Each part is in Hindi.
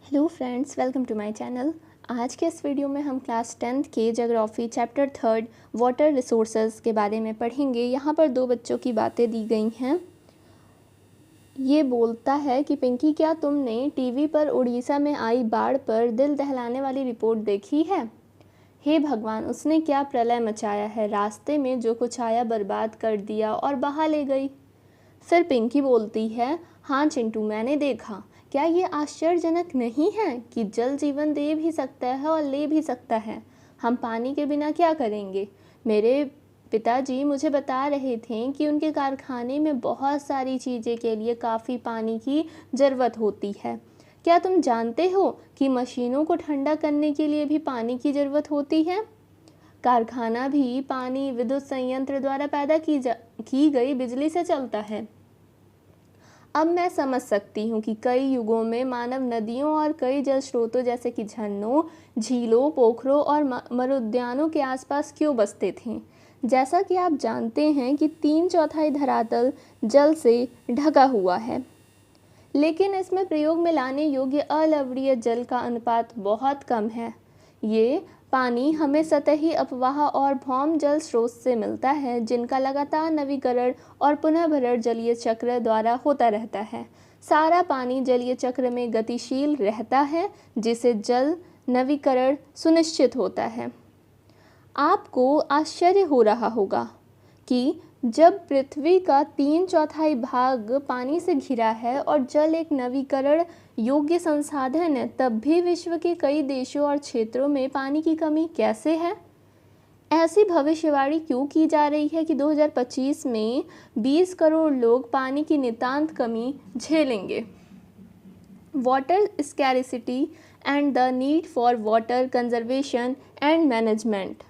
Hello friends, welcome to my channel. आज के इस वीडियो में हम क्लास 10th के ज्योग्राफी चैप्टर 3 वाटर रिसोर्सेज के बारे में पढ़ेंगे। यहाँ पर दो बच्चों की बातें दी गई हैं। ये बोलता है कि पिंकी, क्या तुमने टीवी पर उड़ीसा में आई बाढ़ पर दिल दहलाने वाली रिपोर्ट देखी है? हे भगवान, उसने क्या प्रलय मचाया है। रास्ते में जो कुछ आया बर्बाद कर दिया और बहा ले गई। फिर पिंकी बोलती है, हाँ चिंटू, मैंने देखा। क्या ये आश्चर्यजनक नहीं है कि जल जीवन दे भी सकता है और ले भी सकता है। हम पानी के बिना क्या करेंगे। मेरे पिताजी मुझे बता रहे थे कि उनके कारखाने में बहुत सारी चीज़ें के लिए काफ़ी पानी की ज़रूरत होती है। क्या तुम जानते हो कि मशीनों को ठंडा करने के लिए भी पानी की ज़रूरत होती है। कारखाना भी पानी विद्युत संयंत्र द्वारा पैदा की गई बिजली से चलता है। अब मैं समझ सकती हूँ कि कई युगों में मानव नदियों और कई जल स्रोतों जैसे कि झरनों, झीलों, पोखरों और मरुद्यानों के आसपास क्यों बसते थे। जैसा कि आप जानते हैं कि 3/4 धरातल जल से ढका हुआ है, लेकिन इसमें प्रयोग में लाने योग्य अलवणीय जल का अनुपात बहुत कम है। ये पानी हमें सतही अपवाह और भौम जल स्रोत से मिलता है, जिनका लगातार नवीकरण और पुनः भरण जलीय चक्र द्वारा होता रहता है। सारा पानी जलीय चक्र में गतिशील रहता है, जिससे जल नवीकरण सुनिश्चित होता है। आपको आश्चर्य हो रहा होगा कि जब पृथ्वी का 3/4 भाग पानी से घिरा है और जल एक नवीकरण योग्य संसाधन है, तब भी विश्व के कई देशों और क्षेत्रों में पानी की कमी कैसे है। ऐसी भविष्यवाणी क्यों की जा रही है कि 2025 में 20 करोड़ लोग पानी की नितांत कमी झेलेंगे। Water scarcity and the need for water conservation and management.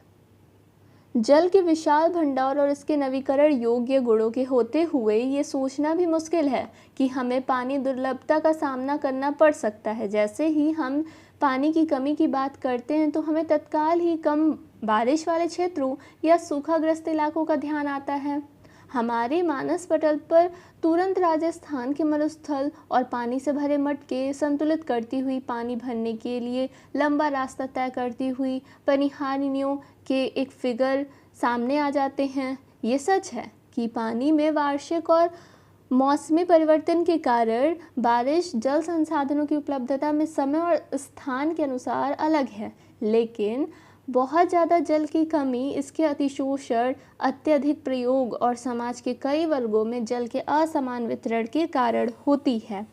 जल के विशाल भंडार और इसके नवीकरण योग्य गुणों के होते हुए ये सोचना भी मुश्किल है कि हमें पानी दुर्लभता का सामना करना पड़ सकता है। जैसे ही हम पानी की कमी की बात करते हैं तो हमें तत्काल ही कम बारिश वाले क्षेत्रों या सूखाग्रस्त इलाकों का ध्यान आता है। हमारे मानस पटल पर तुरंत राजस्थान के मरुस्थल और पानी से भरे मटके संतुलित करती हुई पानी भरने के लिए लंबा रास्ता तय करती हुई पनिहारियों के एक फिगर सामने आ जाते हैं। ये सच है कि पानी में वार्षिक और मौसमी परिवर्तन के कारण बारिश जल संसाधनों की उपलब्धता में समय और स्थान के अनुसार अलग है, लेकिन बहुत ज़्यादा जल की कमी, इसके अतिशोषण, अत्यधिक प्रयोग और समाज के कई वर्गों में जल के असमान वितरण के कारण होती है।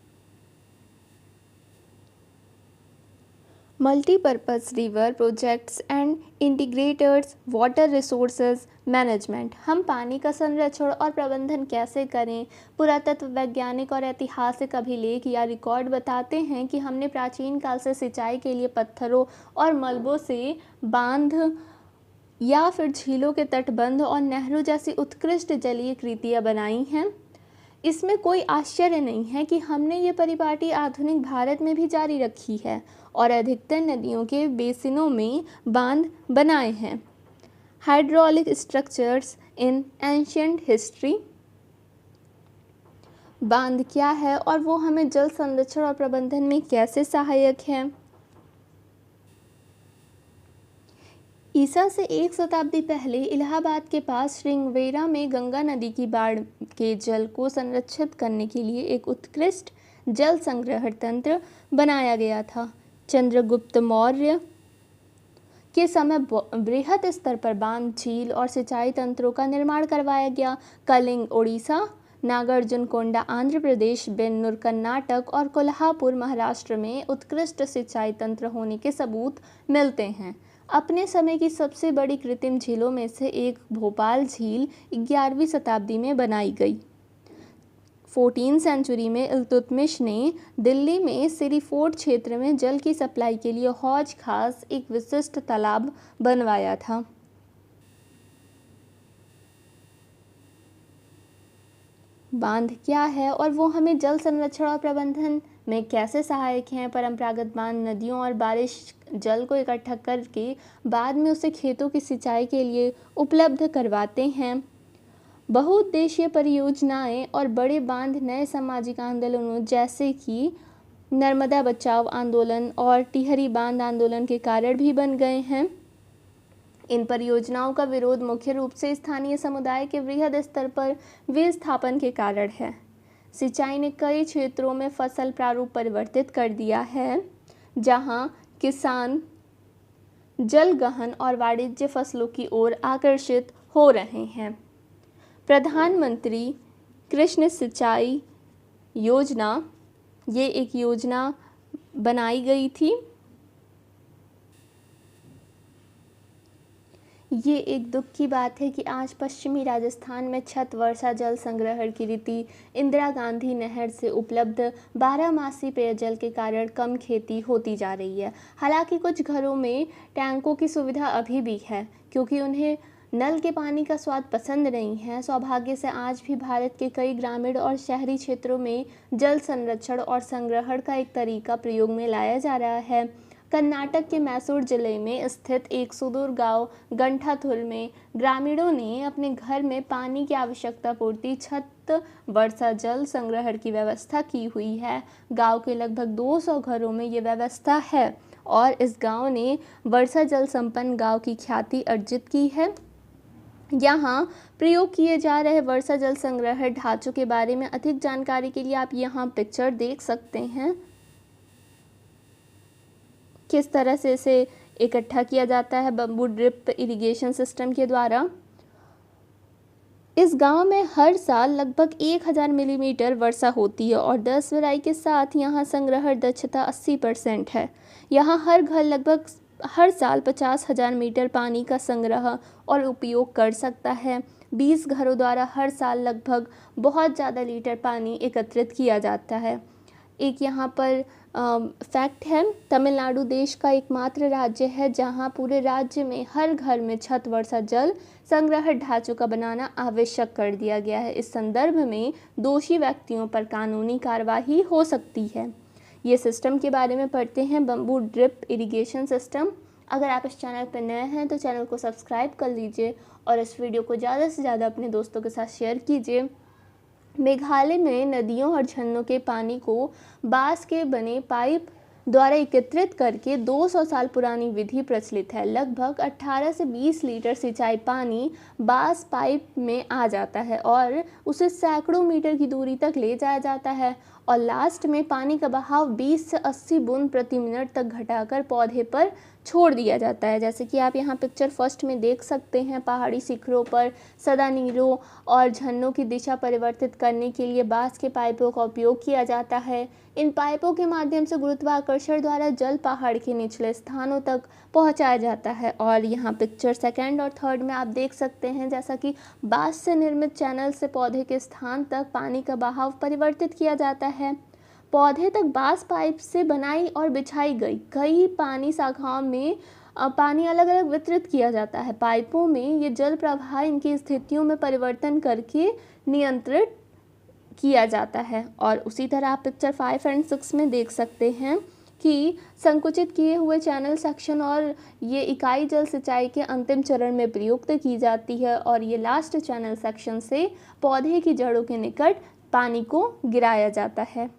Multipurpose river projects and integrated water resources management. हम पानी का संरक्षण और प्रबंधन कैसे करें। पुरातत्व वैज्ञानिक और ऐतिहासिक अभिलेख या रिकॉर्ड बताते हैं कि हमने प्राचीन काल से सिंचाई के लिए पत्थरों और मलबों से बांध या फिर झीलों के तटबंध और नहरों जैसी उत्कृष्ट जलीय कृतियाँ बनाई हैं। इसमें कोई आश्चर्य नहीं है कि हमने ये परिपाटी आधुनिक भारत में भी जारी रखी है और अधिकतर नदियों के बेसिनों में बांध बनाए हैं। Hydraulic structures in ancient history. बांध क्या है और वो हमें जल संरक्षण और प्रबंधन में कैसे सहायक है। ईसा से 1 शताब्दी पहले इलाहाबाद के पास श्रृंगवेरा में गंगा नदी की बाढ़ के जल को संरक्षित करने के लिए एक उत्कृष्ट जल संग्रहण तंत्र बनाया गया था। चंद्रगुप्त मौर्य के समय बृहद स्तर पर बांध, झील और सिंचाई तंत्रों का निर्माण करवाया गया। कलिंग उड़ीसा, नागार्जुनकोंडा आंध्र प्रदेश, बेन्नूर कर्नाटक और कोल्हापुर महाराष्ट्र में उत्कृष्ट सिंचाई तंत्र होने के सबूत मिलते हैं। अपने समय की सबसे बड़ी कृत्रिम झीलों में से एक भोपाल झील 11वीं शताब्दी में बनाई गई। 14वीं सेंचुरी में इल्तुतमिश ने दिल्ली में सिरीफोर्ट क्षेत्र में जल की सप्लाई के लिए हौज खास एक विशिष्ट तालाब बनवाया था। बांध क्या है और वो हमें जल संरक्षण और प्रबंधन में कैसे सहायक हैं। परंपरागत बांध नदियों और बारिश जल को इकट्ठा करके बाद में उसे खेतों की सिंचाई के लिए उपलब्ध करवाते हैं। बहुउद्देशीय परियोजनाएं और बड़े बांध नए सामाजिक आंदोलनों जैसे कि नर्मदा बचाओ आंदोलन और टिहरी बांध आंदोलन के कारण भी बन गए हैं। इन परियोजनाओं का विरोध मुख्य रूप से स्थानीय समुदाय के वृहद स्तर पर विस्थापन के कारण है। सिंचाई ने कई क्षेत्रों में फसल प्रारूप परिवर्तित कर दिया है, जहां किसान जलगहन और वाणिज्य फसलों की ओर आकर्षित हो रहे हैं। प्रधानमंत्री कृषि सिंचाई योजना, ये एक योजना बनाई गई थी। ये एक दुख की बात है कि आज पश्चिमी राजस्थान में छत वर्षा जल संग्रहण की रीति इंदिरा गांधी नहर से उपलब्ध 12 पेयजल के कारण कम खेती होती जा रही है। हालांकि कुछ घरों में टैंकों की सुविधा अभी भी है, क्योंकि उन्हें नल के पानी का स्वाद पसंद नहीं है। सौभाग्य से आज भी भारत के कई ग्रामीण और शहरी क्षेत्रों में जल संरक्षण और संग्रहण का एक तरीका प्रयोग में लाया जा रहा है। कर्नाटक के मैसूर जिले में स्थित एक सुदूर गांव गंठाथुल में ग्रामीणों ने अपने घर में पानी की आवश्यकता पूर्ति छत वर्षा जल संग्रहण की व्यवस्था की हुई है। गांव के लगभग 200 घरों में ये व्यवस्था है और इस गांव ने वर्षा जल संपन्न गांव की ख्याति अर्जित की है। यहाँ प्रयोग किए जा रहे वर्षा जल संग्रहण ढांचों के बारे में अधिक जानकारी के लिए आप यहाँ पिक्चर देख सकते हैं, किस तरह से इसे इकट्ठा किया जाता है बम्बू ड्रिप इरिगेशन सिस्टम के द्वारा। इस गांव में हर साल लगभग 1000 मिलीमीटर वर्षा होती है और 10 वराई के साथ यहाँ संग्रहण दक्षता 80% है। यहाँ हर घर लगभग हर साल 50,000 मीटर पानी का संग्रह और उपयोग कर सकता है। 20 घरों द्वारा हर साल लगभग बहुत ज़्यादा लीटर पानी एकत्रित किया जाता है। एक यहाँ पर फैक्ट है, तमिलनाडु देश का एकमात्र राज्य है जहाँ पूरे राज्य में हर घर में छत वर्षा जल संग्रहण ढांचों का बनाना आवश्यक कर दिया गया है। इस संदर्भ में दोषी व्यक्तियों पर कानूनी कार्रवाई हो सकती है। ये सिस्टम के बारे में पढ़ते हैं, बम्बू ड्रिप इरिगेशन सिस्टम। अगर आप इस चैनल पर नए हैं तो चैनल को सब्सक्राइब कर लीजिए और इस वीडियो को ज़्यादा से ज़्यादा अपने दोस्तों के साथ शेयर कीजिए। मेघालय में नदियों और झरनों के पानी को बांस के बने पाइप द्वारा एकत्रित करके 200 साल पुरानी विधि प्रचलित है। लगभग 18 से 20 लीटर सिंचाई पानी बांस पाइप में आ जाता है और उसे सैकड़ों मीटर की दूरी तक ले जाया जाता है और लास्ट में पानी का बहाव 20 से 80 बूंद प्रति मिनट तक घटाकर पौधे पर छोड़ दिया जाता है। जैसे कि आप यहाँ पिक्चर फर्स्ट में देख सकते हैं, पहाड़ी शिखरों पर सदा नीरों और झरनों की दिशा परिवर्तित करने के लिए बांस के पाइपों का उपयोग किया जाता है। इन पाइपों के माध्यम से गुरुत्वाकर्षण द्वारा जल पहाड़ के निचले स्थानों तक पहुँचाया जाता है। और यहाँ पिक्चर सेकेंड और थर्ड में आप देख सकते हैं, जैसा कि बांस से निर्मित चैनल से पौधे के स्थान तक पानी का बहाव परिवर्तित किया जाता है। पौधे तक बांस पाइप से बनाई और बिछाई गई कई पानी शाखाओं में पानी अलग अलग वितरित किया जाता है। पाइपों में ये जल प्रवाह इनकी स्थितियों में परिवर्तन करके नियंत्रित किया जाता है। और उसी तरह आप पिक्चर 5 और 6 में देख सकते हैं कि संकुचित किए हुए चैनल सेक्शन और ये इकाई जल सिंचाई के अंतिम चरण में प्रयुक्त की जाती है और ये लास्ट चैनल सेक्शन से पौधे की जड़ों के निकट पानी को गिराया जाता है।